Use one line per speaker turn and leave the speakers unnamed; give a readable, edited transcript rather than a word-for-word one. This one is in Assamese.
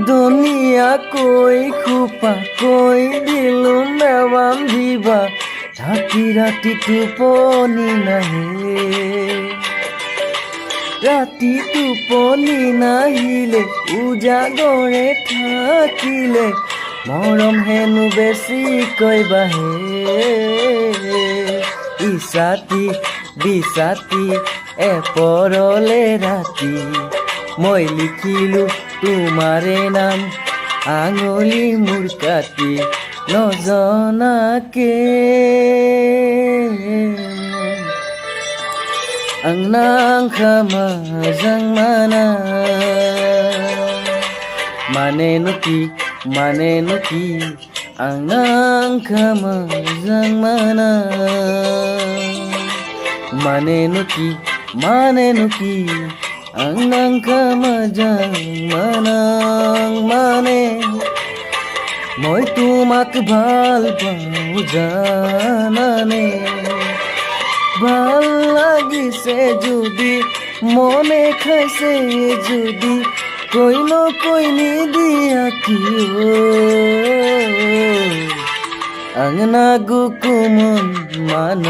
ধুনীয়াকৈ খোপাকৈ দিলো মেৱাম দিবা ৰাতি ৰাতি টোপনি নাহে ৰাতি টোপনি নাহিলে উজাগৰে থাকিলে মৰম হেনো বেছিকৈ বাঢ়ে ইছাতি বিচাতি এপৰলে ৰাতি মই লিখিলো তোমাৰে নাম আঙুলি মোৰ কাটি নজনাকে ang nang kamazang mana manenuki ang nang kamazang mana manenuki ang nang kamazang manang mane মই তোমাক ভাল পাওঁ জানানে ভাল লাগিছে যদি মনে খাইছে যদি কৈ নকৈ নিদিয়া কিয় আঙনা গুকুমন মান